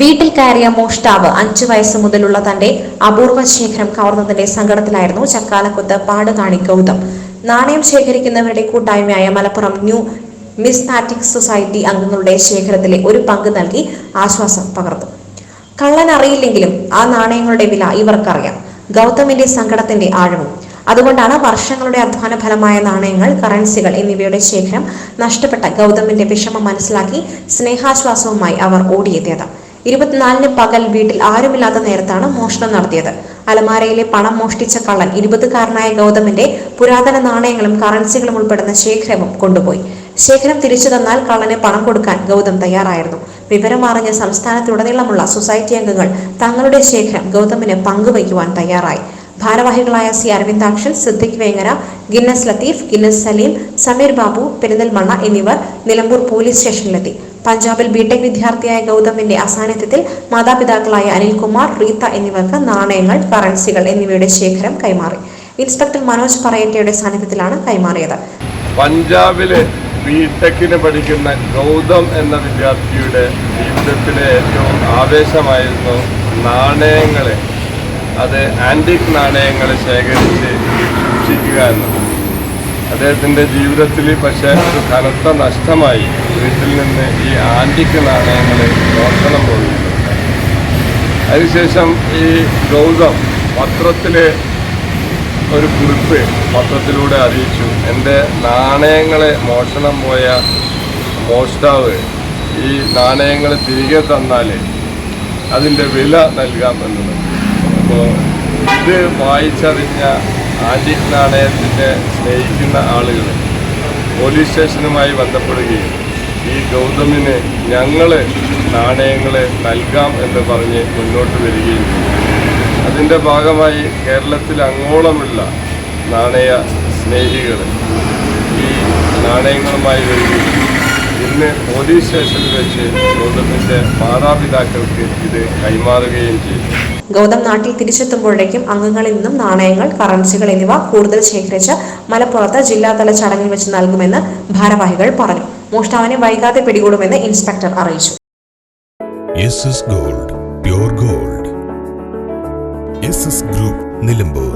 വീട്ടിൽ കയറിയ മോഷ്ടാവ് 5 വയസ്സ് മുതലുള്ള തന്റെ അപൂർവ ശേഖരം കവർന്നതിന്റെ സങ്കടത്തിലായിരുന്നു ചക്കാലക്കുത്ത് പാടുകാണി ഗൗതം. നാണയം ശേഖരിക്കുന്നവരുടെ കൂട്ടായ്മയായ മലപ്പുറം ന്യൂ മിസ്മാറ്റിക് സൊസൈറ്റി അംഗങ്ങളുടെ ശേഖരത്തിലെ ഒരു പങ്ക് നൽകി ആശ്വാസം പകർന്നു. കള്ളൻ അറിയില്ലെങ്കിലും ആ നാണയങ്ങളുടെ വില ഇവർക്കറിയാം. ഗൗതമിന്റെ സങ്കടത്തിന്റെ ആഴവും അതുകൊണ്ടാണ് വർഷങ്ങളുടെ അധ്വാന ഫലമായ നാണയങ്ങൾ, കറൻസികൾ എന്നിവയുടെ ശേഖരം നഷ്ടപ്പെട്ട ഗൗതമിന്റെ വിഷമം മനസ്സിലാക്കി സ്നേഹാശ്വാസവുമായി അവർ ഓടിയെത്തിയത്. 24-ന് പകൽ വീട്ടിൽ ആരുമില്ലാത്ത നേരത്താണ് മോഷണം നടത്തിയത്. അലമാരയിലെ പണം മോഷ്ടിച്ച കള്ളൻ 20-കാരനായ ഗൗതമിന്റെ പുരാതന നാണയങ്ങളും കറൻസികളും ഉൾപ്പെടുന്ന ശേഖരവും കൊണ്ടുപോയി. ശേഖരം തിരിച്ചു തന്നാൽ കള്ളന് പണം കൊടുക്കാൻ ഗൗതം തയ്യാറായിരുന്നു. വിവരമറിഞ്ഞ സംസ്ഥാനത്തുടനീളമുള്ള സൊസൈറ്റി അംഗങ്ങൾ തങ്ങളുടെ ശേഖരം ഗൗതമിന് പങ്കുവയ്ക്കുവാൻ തയ്യാറായി. ഭാരവാഹികളായ C Aravindakshan, Siddique Vengara, Guinness Latheef, Guinness Saleem, Sameer Babu, Perinthalmanna എന്നിവർ നിലമ്പൂർ പോലീസ് സ്റ്റേഷനിലെത്തി. പഞ്ചാബിൽ ബിടെക് വിദ്യാർത്ഥിയായ ഗൗതമിന്റെ അസാന്നിധ്യത്തിൽ മാതാപിതാക്കളായ അനിൽകുമാർ, റീത്ത എന്നിവർക്ക് നാണയങ്ങൾ, കറൻസികൾ എന്നിവയുടെ ശേഖരം കൈമാറി. ഇൻസ്പെക്ടർ മനോജ് പറയറ്റയുടെ സാന്നിധ്യത്തിലാണ് കൈമാറിയത്. പഞ്ചാബിലെ ബിടെക്കിന് പഠിക്കുന്ന ഗൗതം എന്ന വിദ്യാർത്ഥിയുടെ ജീവിതത്തിലെ ഏറ്റവും ആവേശമായിരുന്നു നാണയങ്ങളെ, അത് ആൻറ്റിക് നാണയങ്ങളെ ശേഖരിച്ച് സൂക്ഷിക്കുക എന്നത്. അദ്ദേഹത്തിൻ്റെ ജീവിതത്തിൽ പക്ഷേ ഒരു കനത്ത നഷ്ടമായി. വീട്ടിൽ നിന്ന് ഈ ആൻറ്റിക് നാണയങ്ങൾ മോഷണം പോകുന്നുണ്ട്. അതിനുശേഷം ഈ ഗൗതം പത്രത്തിലെ ഒരു കുറിപ്പ് പത്രത്തിലൂടെ അറിയിച്ചു, എൻ്റെ നാണയങ്ങളെ മോഷണം പോയ മോഷ്ടാവ് ഈ നാണയങ്ങൾ തിരികെ തന്നാൽ അതിൻ്റെ വില നൽകാം എന്നുള്ളത്. അപ്പോൾ ഇത് വായിച്ചറിഞ്ഞ ആൻറ്റിക് നാണയത്തിനെ സ്നേഹിക്കുന്ന ആളുകൾ പോലീസ് സ്റ്റേഷനുമായി ബന്ധപ്പെടുകയും ഈ ഗൗതമിന് ഞങ്ങൾ നാണയങ്ങൾ നൽകാം എന്ന് പറഞ്ഞ് മുന്നോട്ട് വരികയും അതിൻ്റെ ഭാഗമായി കേരളത്തിൽ അങ്ങോളമുള്ള നാണയ സ്നേഹികൾ ഈ നാണയങ്ങളുമായി വരികയും ഇന്ന് പോലീസ് സ്റ്റേഷനിൽ വെച്ച് ഗൗതമിൻ്റെ മാതാപിതാക്കൾക്ക് ഇത് കൈമാറുകയും ചെയ്തു. ഗൗതം നാട്ടിൽ തിരിച്ചെത്തുമ്പോഴേക്കും അംഗങ്ങളിൽ നിന്നും നാണയങ്ങൾ, കറൻസികൾ എന്നിവ കൂടുതൽ ശേഖരിച്ച് മലപ്പുറത്ത് ജില്ലാതല ചടങ്ങിൽ വെച്ച് നൽകുമെന്ന് ഭാരവാഹികൾ പറഞ്ഞു. മോഷ്ടാവിനെ വൈകാതെ പിടികൂടുമെന്ന് ഇൻസ്പെക്ടർ അറിയിച്ചു. Gold, pure gold. Group Nilambur.